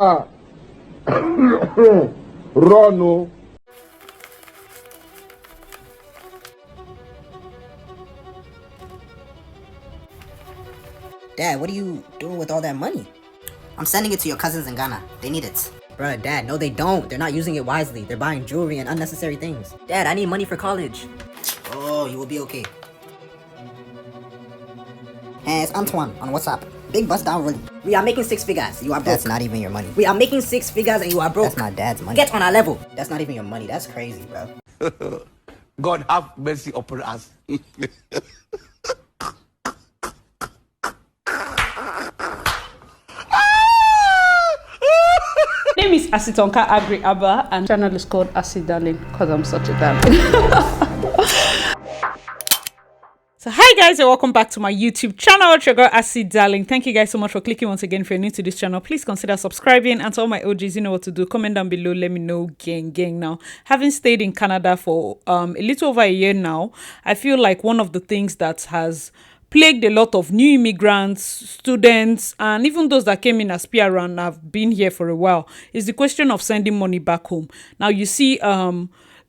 Run. Dad, what are you doing with all that money? I'm sending it to your cousins in Ghana. They need it. Bruh, Dad, no they don't. They're not using it wisely. They're buying jewelry and unnecessary things. Dad, I need money for college. Oh, you will be okay. Hey, it's Antoine on WhatsApp. Big bust down really. We are making 6 figures. You are broke. That's not even your money. We are making 6 figures and you are broke. That's not Dad's money. Get on our level. That's not even your money. That's crazy, bro. God have mercy upon us. My name is Asitonka Agri Abba and channel is called Acid Darling because I'm such a darling. So hi guys and welcome back to my YouTube channel. It's your girl Acid Darling. Thank you guys so much for clicking once again. If you're new to this channel, please consider subscribing, and to all my OGs, you know what to do. Comment down below, let me know. Gang now, having stayed in Canada for a little over a year now, I feel like one of the things that has plagued a lot of new immigrants, students, and even those that came in as PR and have been here for a while is the question of sending money back home. Now you see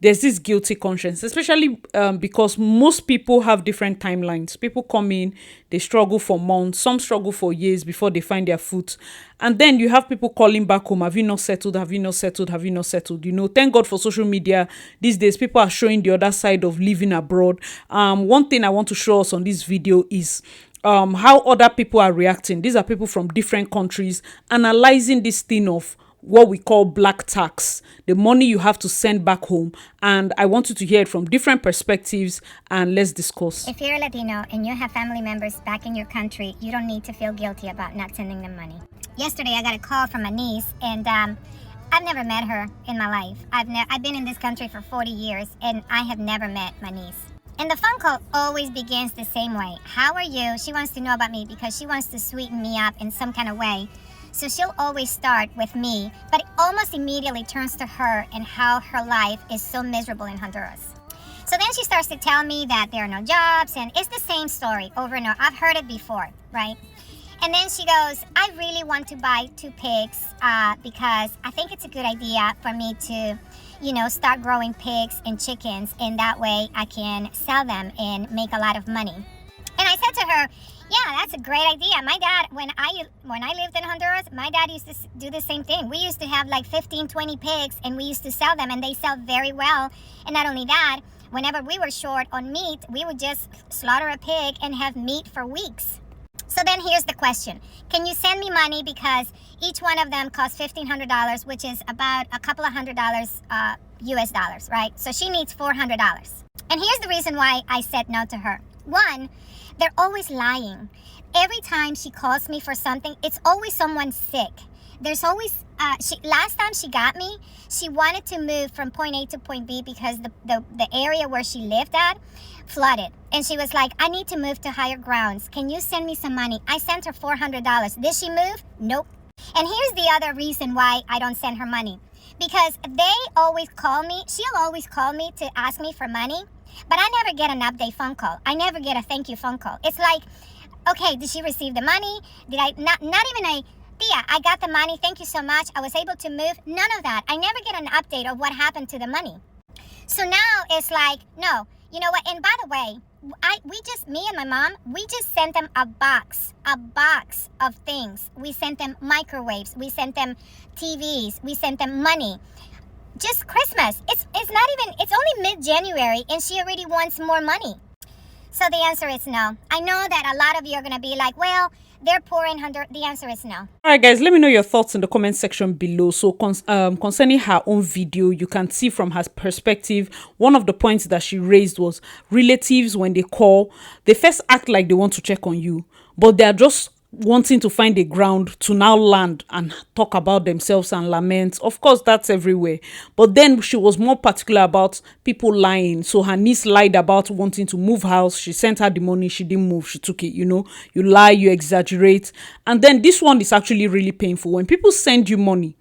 there's this guilty conscience, especially because most people have different timelines. People come in, they struggle for months, some struggle for years before they find their foot. And then you have people calling back home, have you not settled? Have you not settled? Have you not settled? You know, thank God for social media. These days, people are showing the other side of living abroad. One thing I want to show us on this video is how other people are reacting. These are people from different countries analyzing this thing of what we call black tax, the money you have to send back home. And I want you to hear it from different perspectives and let's discuss. If you're a Latino and you have family members back in your country, you don't need to feel guilty about not sending them money. Yesterday, I got a call from a niece, and I've never met her in my life. I've been in this country for 40 years, and I have never met my niece. And the phone call always begins the same way. How are you? She wants to know about me because she wants to sweeten me up in some kind of way. So she'll always start with me, but it almost immediately turns to her and how her life is so miserable in Honduras. So then she starts to tell me that there are no jobs, and it's the same story over and over. I've heard it before, right? And then she goes, I really want to buy 2 pigs because I think it's a good idea for me to, you know, start growing pigs and chickens, and that way I can sell them and make a lot of money. And I said to her, yeah, that's a great idea. My dad, when I lived in Honduras, my dad used to do the same thing. We used to have like 15, 20 pigs, and we used to sell them, and they sell very well. And not only that, whenever we were short on meat, we would just slaughter a pig and have meat for weeks. So then here's the question. Can you send me money because each one of them costs $1,500, which is about a couple of $100 US dollars, right? So she needs $400. And here's the reason why I said no to her. One, they're always lying. Every time she calls me for something, it's always someone sick. There's always, last time she got me, she wanted to move from point A to point B because the area where she lived at flooded. And she was like, I need to move to higher grounds. Can you send me some money? I sent her $400. Did she move? Nope. And here's the other reason why I don't send her money. Because they always call me, she'll always call me to ask me for money, but I never get an update phone call. I never get a thank you phone call. It's like, okay, did she receive the money? Did I, not even a, Tia, I got the money, thank you so much, I was able to move. None of that. I never get an update of what happened to the money. So now it's like, no, you know what? And by the way, me and my mom, we just sent them a box of things. We sent them microwaves, we sent them TVs, we sent them money. Just Christmas. It's only mid-January and she already wants more money. So the answer is no. I know that a lot of you are going to be like, well, they're poor in Honduras. The answer is no. All right, guys, let me know your thoughts in the comment section below. So concerning her own video, you can see from her perspective, one of the points that she raised was relatives, when they call, they first act like they want to check on you, but they're just wanting to find a ground to now land and talk about themselves and lament. Of course, that's everywhere. But then she was more particular about people lying. So her niece lied about wanting to move house. She sent her the money. She didn't move. She took it. You know, you lie, you exaggerate. And then this one is actually really painful. When people send you money,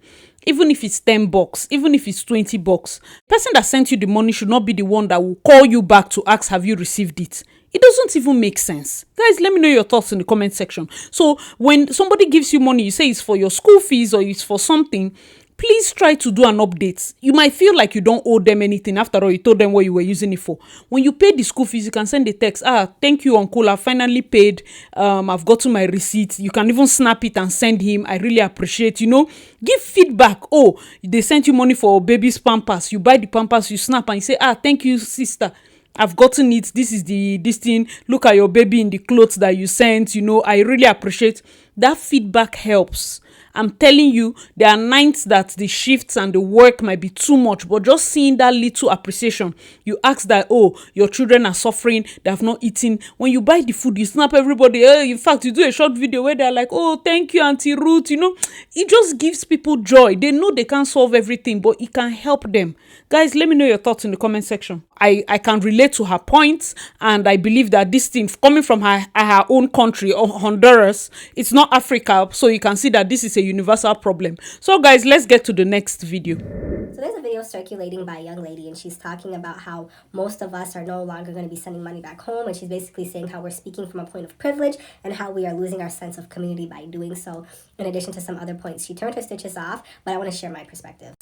even if it's $10, even if it's $20, the person that sent you the money should not be the one that will call you back to ask, have you received it? It doesn't even make sense. Guys, let me know your thoughts in the comment section. So when somebody gives you money, you say it's for your school fees or it's for something, please try to do an update. You might feel like you don't owe them anything. After all, you told them what you were using it for. When you pay the school fees, you can send a text. Thank you, uncle. I finally paid. I've gotten my receipt. You can even snap it and send him. I really appreciate, give feedback. Oh, they sent you money for baby's pampers. You buy the pampers, you snap and you say, thank you, sister. I've gotten it. This is this thing. Look at your baby in the clothes that you sent. I really appreciate that. Feedback helps. I'm telling you, there are nights that the shifts and the work might be too much, but just seeing that little appreciation, you ask that, oh, your children are suffering, they have not eaten. When you buy the food, you snap everybody. In fact, you do a short video where they're like, oh, thank you, Auntie Ruth. It just gives people joy. They know they can't solve everything, but it can help them. Guys, let me know your thoughts in the comment section. I can relate to her points, and I believe that this thing coming from her own country, Honduras, it's not Africa, so you can see that this is a universal problem. So guys, let's get to the next video. So there's a video circulating by a young lady, and she's talking about how most of us are no longer going to be sending money back home, and she's basically saying how we're speaking from a point of privilege and how we are losing our sense of community by doing so, in addition to some other points. She turned her stitches off, but I want to share my perspective.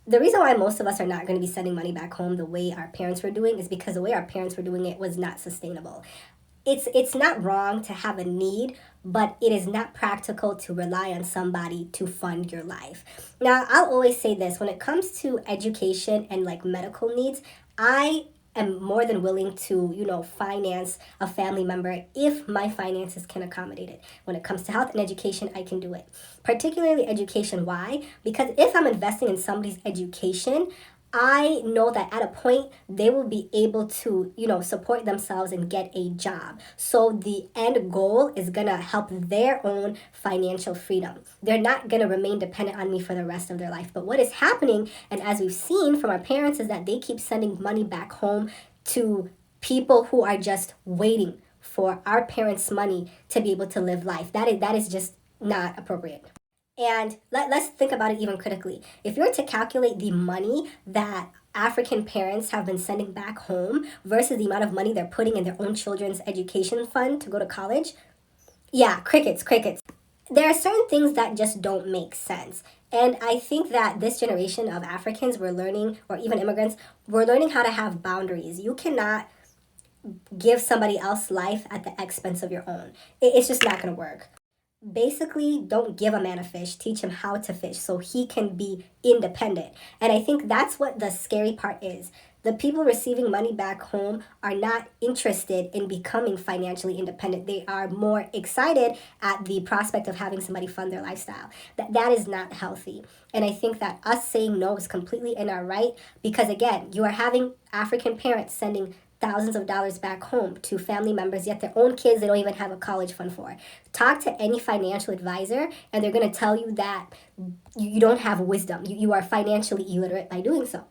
The reason why most of us are not going to be sending money back home the way our parents were doing is because the way our parents were doing it was not sustainable. It's not wrong to have a need, but it is not practical to rely on somebody to fund your life. Now, I'll always say this, when it comes to education and like medical needs, I am more than willing to, finance a family member if my finances can accommodate it. When it comes to health and education, I can do it. Particularly education. Why? Because if I'm investing in somebody's education, I know that at a point they will be able to, support themselves and get a job. So the end goal is going to help their own financial freedom. They're not going to remain dependent on me for the rest of their life. But what is happening, and as we've seen from our parents, is that they keep sending money back home to people who are just waiting for our parents' money to be able to live life. That is just not appropriate. And let's think about it even critically. If you're to calculate the money that African parents have been sending back home versus the amount of money they're putting in their own children's education fund to go to college, crickets. There are certain things that just don't make sense. And I think that this generation of Africans, we're learning, or even immigrants, we're learning how to have boundaries. You cannot give somebody else life at the expense of your own. It's just not going to work. Basically, don't give a man a fish, teach him how to fish so he can be independent. And I think that's what the scary part is. The people receiving money back home are not interested in becoming financially independent. They are more excited at the prospect of having somebody fund their lifestyle. That is not healthy. And I think that us saying no is completely in our right, because again, you are having African parents sending thousands of dollars back home to family members, yet their own kids they don't even have a college fund for. Talk to any financial advisor and they're going to tell you that you don't have wisdom. You are financially illiterate by doing so.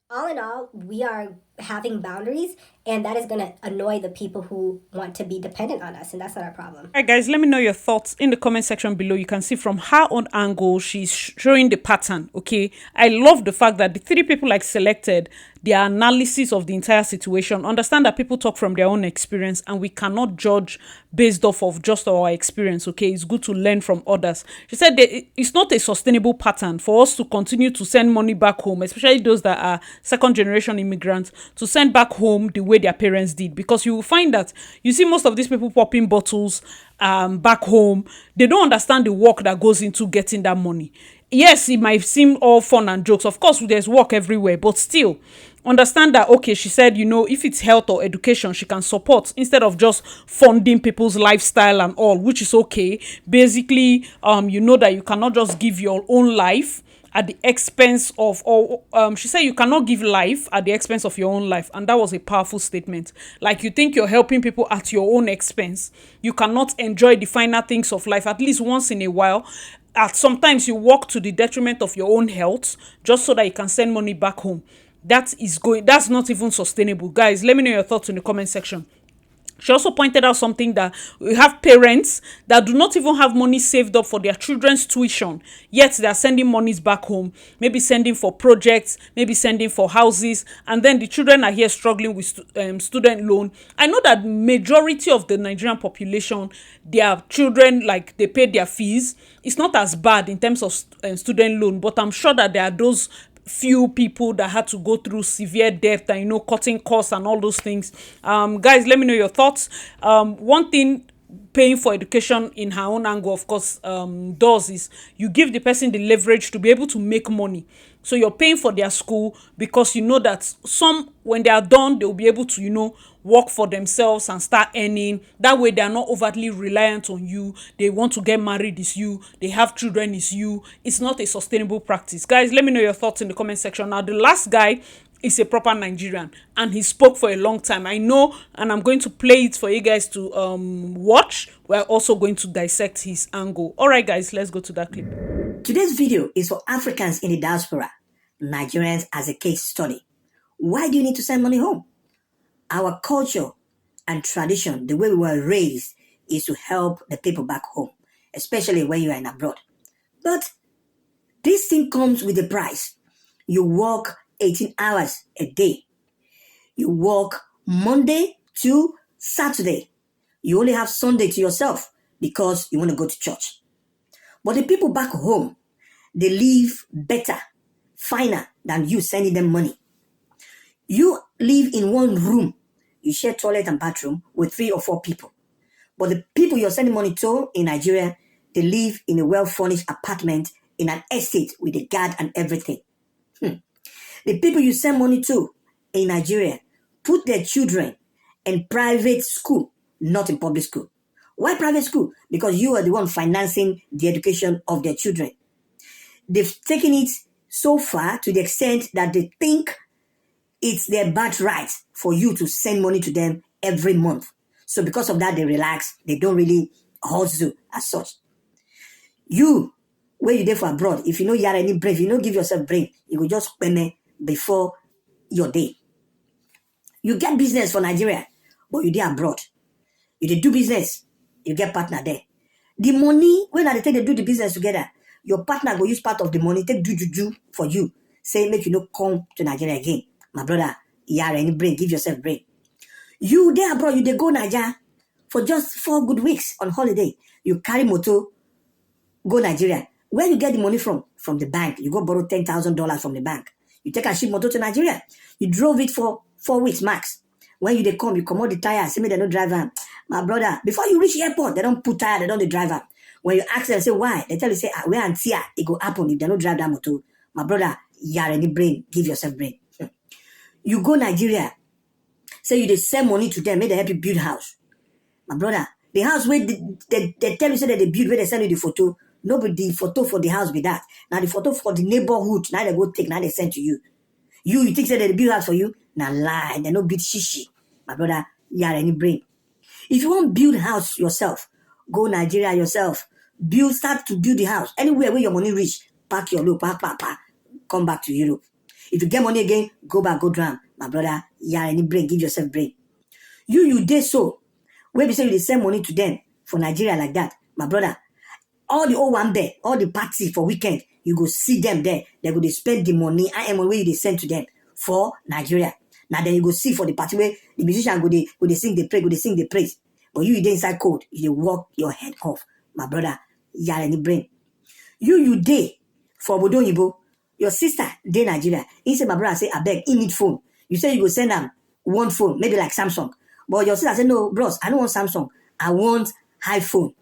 All in all, we are having boundaries, and that is going to annoy the people who want to be dependent on us, and that's not our problem. All right, guys, let me know your thoughts in the comment section below. You can see from her own angle, she's showing the pattern, okay? I love the fact that the three people I selected, their analysis of the entire situation, understand that people talk from their own experience, and we cannot judge based off of just our experience, okay? It's good to learn from others. She said that it's not a sustainable pattern for us to continue to send money back home, especially those that are second-generation immigrants, to send back home the way their parents did, because you will find that you see most of these people popping bottles back home. They don't understand the work that goes into getting that money. Yes, it might seem all fun and jokes. Of course, there's work everywhere, but still understand that, okay, she said, if it's health or education, she can support instead of just funding people's lifestyle and all, which is okay. Basically, you know that you cannot just give your own life at the expense of, she said you cannot give life at the expense of your own life. And that was a powerful statement. Like, you think you're helping people at your own expense. You cannot enjoy the finer things of life at least once in a while. Sometimes you work to the detriment of your own health just so that you can send money back home. That's not even sustainable. Guys, let me know your thoughts in the comment section. She also pointed out something that we have parents that do not even have money saved up for their children's tuition, yet they are sending monies back home, maybe sending for projects, maybe sending for houses, and then the children are here struggling with student loan. I know that majority of the Nigerian population, their children, like, they pay their fees. It's not as bad in terms of student loan, but I'm sure that there are those few people that had to go through severe debt and, cutting costs and all those things. Guys, let me know your thoughts. One thing paying for education in her own angle, of course, does is you give the person the leverage to be able to make money. So you're paying for their school because you know that some, when they are done, they'll be able to, work for themselves and start earning. That way they are not overtly reliant on you. They want to get married, is you. They have children, is you. It's not a sustainable practice. Guys, let me know your thoughts in the comment section. Now, the last guy is a proper Nigerian and he spoke for a long time. I know, and I'm going to play it for you guys to watch. We're also going to dissect his angle. All right, guys, let's go to that clip. Today's video is for Africans in the diaspora, Nigerians as a case study. Why do you need to send money home? Our culture and tradition, the way we were raised, is to help the people back home, especially when you are in abroad. But this thing comes with a price. You work 18 hours a day. You work Monday to Saturday. You only have Sunday to yourself because you want to go to church. But the people back home, they live better, finer than you sending them money. You live in one room. You share toilet and bathroom with 3 or 4 people. But the people you're sending money to in Nigeria, they live in a well-furnished apartment in an estate with a guard and everything. The people you send money to in Nigeria put their children in private school, not in public school. Why private school? Because you are the one financing the education of their children. They've taken it so far to the extent that they think it's their birthright for you to send money to them every month. So because of that, they relax. They don't really hustle as such. You, where you there for abroad, if you know you are any brain, if you don't give yourself brain, you will just spend before your day. You get business for Nigeria, but you there abroad. You dey do business, you get partner there. The money, when they take they do the business together, your partner will use part of the money, take do juju for you. Say, make you no come to Nigeria again. My brother, you are any brain, give yourself brain. You there abroad, you dey go Nigeria for just 4 good weeks on holiday. You carry motor, go Nigeria. Where you get the money from? From the bank. You go borrow $10,000 from the bank. You take a ship motor to Nigeria. You drove it for 4 weeks max. When you come, you come out the tire, say me they don't drive am. My brother, before you reach the airport, they don't put tire, they don't the driver. When you ask them, say why? They tell you, say, where and here, it go happen if they don't drive that motor. My brother, you are any brain, give yourself brain. You go Nigeria, say you they send money to them, make they help you build house. My brother, the house where they tell you say that they build, where they send you the photo, nobody the photo for the house be that. Now the photo for the neighborhood, now they go take, now they send to you. You think say that they build house for you? Now lie, they no build shishi. My brother, you are any brain. If you want to build house yourself, go Nigeria yourself. Start to build the house. Anywhere where your money reach, pack your load, come back to Europe. If you get money again, go back, go drown. My brother, you are any brain, give yourself brain. You did so. Where we say you send money to them for Nigeria like that, my brother. All the old one there, all the party for weekend, you go see them there. They go they spend the money, I am where they send to them for Nigeria. Now then you go see for the party where the musician go they sing, they pray, go they sing, they praise. But you dey inside cold, you walk your head off. My brother, you are any brain. You dey for Obodo Oyibo. Your sister dey Nigeria. He say, my brother say, I beg, he need phone. You say you go send them one phone, maybe like Samsung. But your sister say, no, bros, I don't want Samsung. I want iPhone.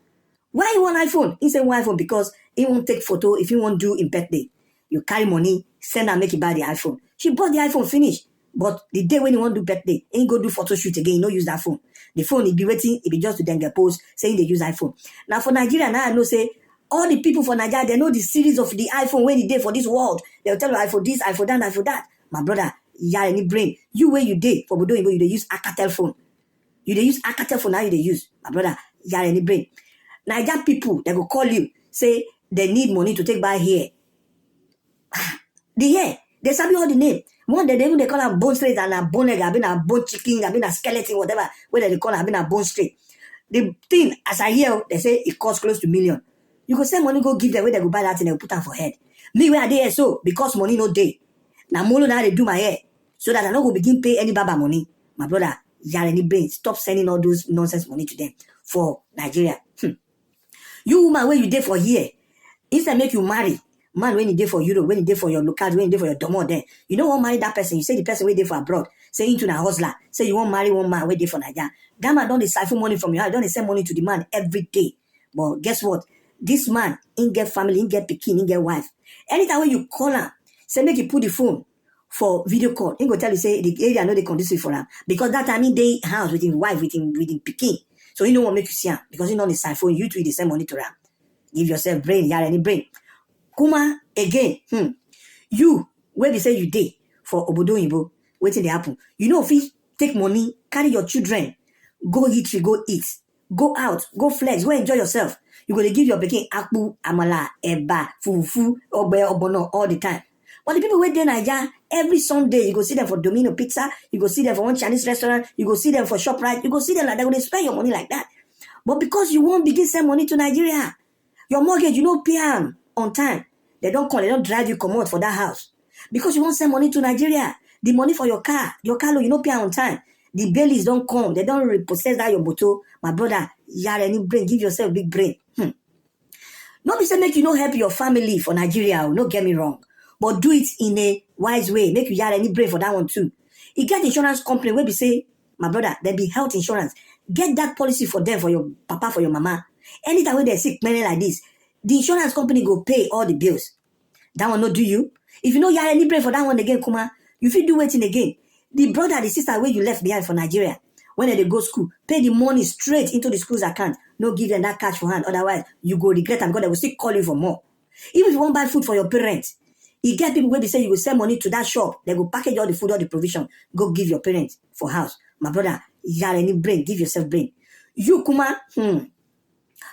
Why you want iPhone? He say, want iPhone because he won't take photo if he won't do in birthday. You carry money, send her, make you buy the iPhone. She bought the iPhone, finish. But the day when you want to do birthday, ain't go do photo shoot again, no use that phone. The phone, it be waiting, it be just to then get post saying they use iPhone. Now for Nigeria, now I know say, all the people for Nigeria, they know the series of the iPhone when the day for this world. They'll tell you iPhone this, iPhone that, iPhone that. My brother, you are any brain. You where you day for Bodo, you they use Alcatel phone. You they use Alcatel phone, now you they use. My brother, you are any brain. Nigerian people, they go call you, say they need money to take by hair. The hair, they sabi all the name. One day, they call them bone straight and a bone egg, I've been a bone chicken, I've been a skeleton, whatever, whether they call it, I've been a bone straight. The thing, as I hear, they say it costs close to $1 million. You go send money, go give them where they go buy that and they put them for head. Me, where I dey so, because money no day. Now, molo now they do my hair, so that I don't go begin pay any baba money. My brother, you are any brain, stop sending all those nonsense money to them for Nigeria. You woman, where you dey for here, instead make you marry man when you dey for Europe, when you dey for your local, when you dey for your domo there. You don't want marry that person. You say the person where dey for abroad, say into a hustler, say you want marry one man where dey for Nigeria. That man don't siphon money from you. Don't send money to the man every day. But guess what? This man, he get family, he get pikin, he get wife. Anytime when you call him, say make you put the phone for video call. He go tell you say the area no dey conducive for him because that time he dey house with his wife, with him pikin. So he no want make you see him because he know the siphon. You too, the send money to him. Give yourself brain, you any brain. Kuma again, you where they say you dey for obodo Ibo, waiting they happen. You know if you take money, carry your children, go eat, go eat, go out, go flex, go enjoy yourself. You gonna give your pikin akpu, amala, eba, fufu, obe, obono all the time. But the people wait there Naija, every Sunday you go see them for Domino Pizza, you go see them for one Chinese restaurant, you go see them for ShopRite, you go see them like that when they spend your money like that. But because you won't begin send money to Nigeria, your mortgage, you don't pay them on time. They don't call, they don't drive you come out for that house. Because you won't send money to Nigeria. The money for your car loan, you don't pay on time. The bailies don't come. They don't repossess that your motor. My brother, you are any brain. Give yourself big brain. Not be say make you no help your family for Nigeria. No get me wrong. But do it in a wise way. Make you have any brain for that one too. You get insurance company where we say, my brother, there be health insurance. Get that policy for them, for your papa, for your mama. Anytime when they're sick, money like this, the insurance company go pay all the bills. That one not do you. If you know you have any brain for that one again, Kuma, you feel do waiting again. The brother, the sister where you left behind for Nigeria, when they go school, pay the money straight into the school's account. No give them that cash for hand. Otherwise, you go regret them because they will still call you for more. Even if you won't buy food for your parents, you get people where they say you will send money to that shop. They will package all the food, all the provision. Go give your parents for house. My brother, you have any brain, give yourself brain. You, Kuma,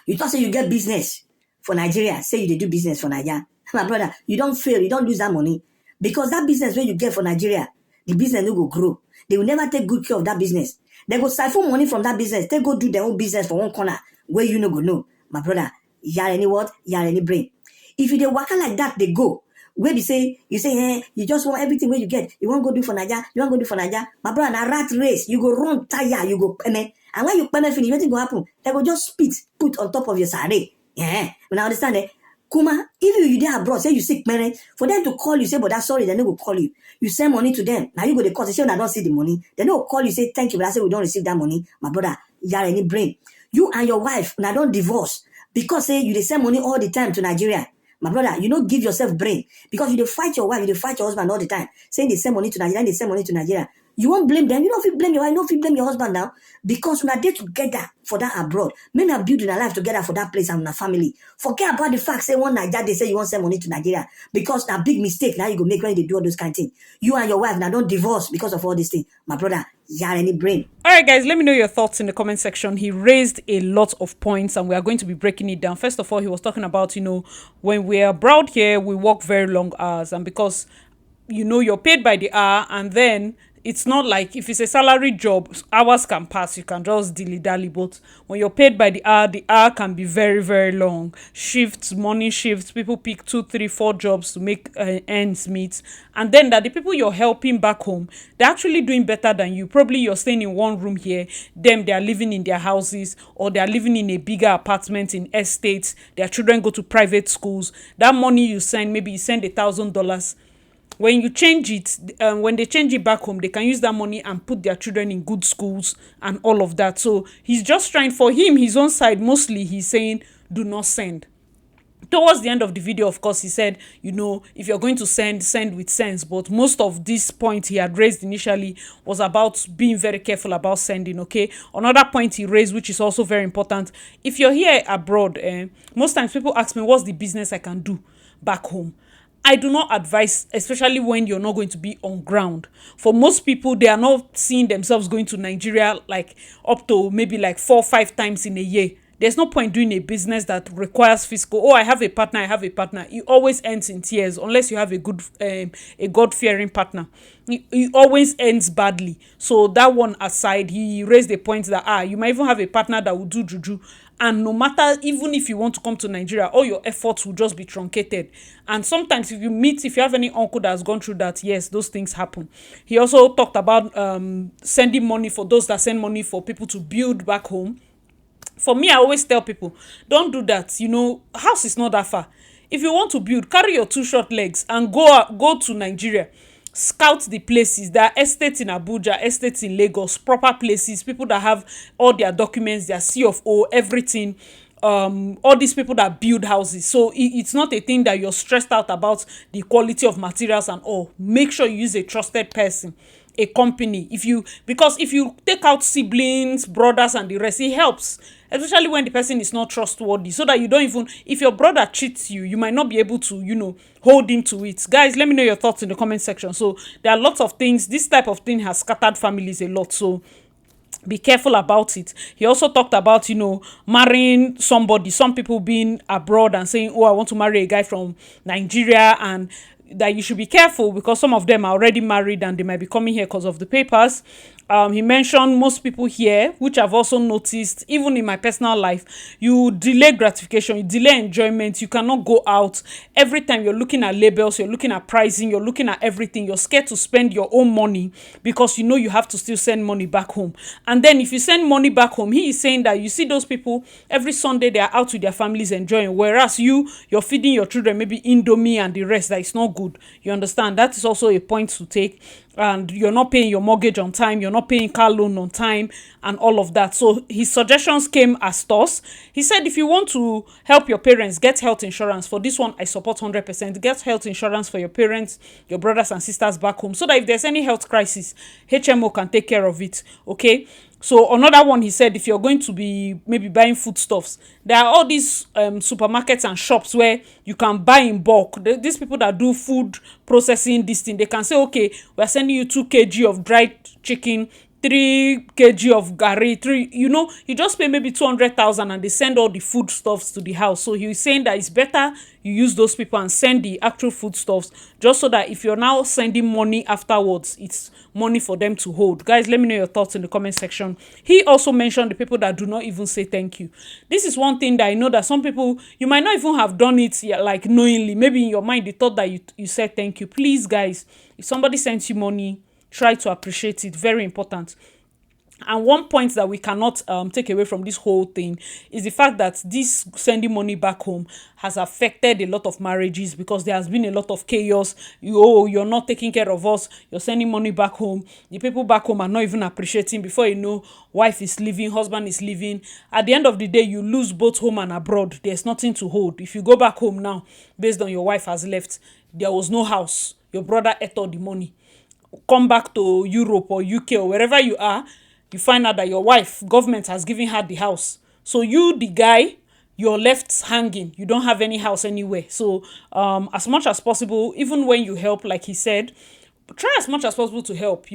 you thought say you get business for Nigeria. Say you do business for Nigeria. My brother, you don't fail. You don't lose that money. Because that business where you get for Nigeria, the business will grow. They will never take good care of that business. They go siphon money from that business. They go do their own business for one corner where you no go know. My brother, you have any what? You have any brain. If you dey waka like that, they go. Where you say, you just want everything where you get. You want to go do for Nigeria. You want to go do for Nigeria. My brother, na rat race. You go run tire. You go payment. And when you payment finish, what will happen? They go just put on top of your salary. Yeah. When I understand it. Kuma, if you there abroad, say you sick, man, for them to call you, say, but that's sorry, they no go call you. You send money to them. Now you go to court, they say, I don't see the money. They no call you, say, thank you, but I say, we don't receive that money. My brother, you are any brain. You and your wife, now don't divorce. Because, say, you they send money all the time to Nigeria. My brother, you don't give yourself brain. Because you they fight your wife, you they fight your husband all the time. Saying they send money to Nigeria, they send money to Nigeria. You won't blame them. You don't feel blame your wife, you don't feel blame your husband now. Because when are they together for that abroad, men are building a life together for that place and a family. Forget about the fact, say one Nigeria, they say you want to send money to Nigeria. Because a big mistake now you go make when they do all those kind of things. You and your wife now don't divorce because of all these things. My brother, you have any brain. All right, guys, let me know your thoughts in the comment section. He raised a lot of points and we are going to be breaking it down. First of all, he was talking about, when we're abroad here, we work very long hours. And because, you're paid by the hour, and then it's not like if it's a salary job, hours can pass, you can just dilly-dally. But when you're paid by the hour can be very, very long. Shifts, morning shifts, people pick 2, 3, 4 jobs to make ends meet. And then that the people you're helping back home, they're actually doing better than you. Probably you're staying in one room here, them, they're living in their houses, or they're living in a bigger apartment in estates. Their children go to private schools. That money you send, maybe you send $1,000. When you change it, when they change it back home, they can use that money and put their children in good schools and all of that. So he's just trying, for him, his own side, mostly he's saying, do not send. Towards the end of the video, of course, he said, if you're going to send with sense. But most of this point he had raised initially was about being very careful about sending, okay? Another point he raised, which is also very important, if you're here abroad, most times people ask me, what's the business I can do back home? I do not advise, especially when you're not going to be on ground. For most people, they are not seeing themselves going to Nigeria like up to maybe like 4 or 5 times in a year. there's no point doing a business that requires fiscal. Oh, I have a partner, I have a partner. It always ends in tears unless you have a good, a God-fearing partner. It always ends badly. So that one aside, he raised a point that you might even have a partner that will do juju, and no matter, even if you want to come to Nigeria, all your efforts will just be truncated. And sometimes if you have any uncle that has gone through that, yes, those things happen. He also talked about sending money for those that send money for people to build back home. For me, I always tell people, don't do that. House is not that far. If you want to build, carry your 2 short legs and go to Nigeria. Scout the places. There are estates in Abuja, estates in Lagos, proper places, people that have all their documents, their C of O, everything. All these people that build houses. So it's not a thing that you're stressed out about the quality of materials and all. Make sure you use a trusted person, a company. Because if you take out siblings, brothers and the rest, it helps, especially when the person is not trustworthy, so that you don't even, if your brother cheats you, you might not be able to hold him to it. Guys, let me know your thoughts in the comment section. So there are lots of things. This type of thing has scattered families a lot, so be careful about it. He also talked about marrying somebody, some people being abroad and saying, oh, I want to marry a guy from Nigeria, and that you should be careful because some of them are already married and they might be coming here because of the papers. He mentioned most people here, which I've also noticed, even in my personal life, you delay gratification, you delay enjoyment, you cannot go out. Every time you're looking at labels, you're looking at pricing, you're looking at everything, you're scared to spend your own money because you have to still send money back home. And then if you send money back home, he is saying that you see those people, every Sunday they are out with their families enjoying, whereas you're feeding your children maybe Indomie and the rest. That is not good. You understand? That is also a point to take. And you're not paying your mortgage on time, you're not paying car loan on time, and all of that. So his suggestions came as thus. He said, if you want to help your parents, get health insurance. For this one, I support 100%. Get health insurance for your parents, your brothers and sisters back home, so that if there's any health crisis, HMO can take care of it. Okay. So another one, he said, if you're going to be maybe buying foodstuffs, there are all these supermarkets and shops where you can buy in bulk. These people that do food processing, this thing, they can say, okay, we're sending you 2 kg of dried chicken, 3 kg of gari, you just pay maybe 200,000 and they send all the foodstuffs to the house. So he's saying that it's better you use those people and send the actual foodstuffs, just so that if you're now sending money afterwards, it's money for them to hold. Guys, let me know your thoughts in the comment section. He also mentioned the people that do not even say thank you. This is one thing that I know that some people, you might not even have done it like knowingly. Maybe in your mind they thought that you said thank you. Please, guys, if somebody sends you money, try to appreciate it. Very important. And one point that we cannot take away from this whole thing is the fact that this sending money back home has affected a lot of marriages, because there has been a lot of chaos. You're not taking care of us, you're sending money back home. The people back home are not even appreciating. Before you know, wife is leaving, husband is leaving. At the end of the day, you lose both home and abroad. There's nothing to hold. If you go back home now, based on your wife has left, there was no house. Your brother ate all the money. Come back to Europe or UK or wherever you are, you find out that your wife, government has given her the house. So you, the guy, you're left hanging. You don't have any house anywhere. So as much as possible, even when you help, like he said, try as much as possible to help,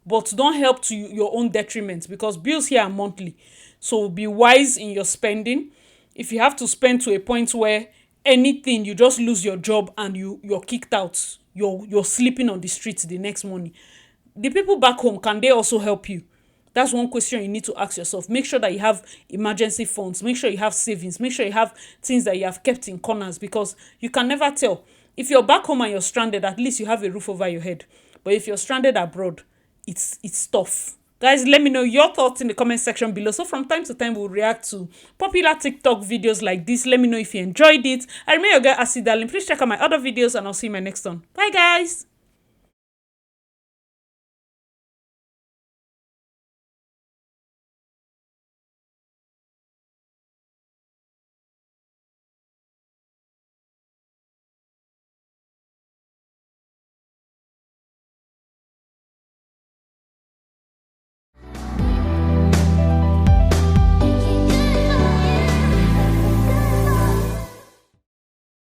but don't help to your own detriment, because bills here are monthly. So be wise in your spending. If you have to spend to a point where anything, you just lose your job and you're kicked out, you're sleeping on the streets the next morning, the people back home, can they also help you? That's one question you need to ask yourself. Make sure that you have emergency funds. Make sure you have savings. Make sure you have things that you have kept in corners, because you can never tell. If you're back home and you're stranded, at least you have a roof over your head. But if you're stranded abroad, it's tough. Guys, let me know your thoughts in the comment section below. So from time to time, we'll react to popular TikTok videos like this. Let me know if you enjoyed it. I remain your girl, Acid Darling. Please check out my other videos and I'll see you in my next one. Bye, guys.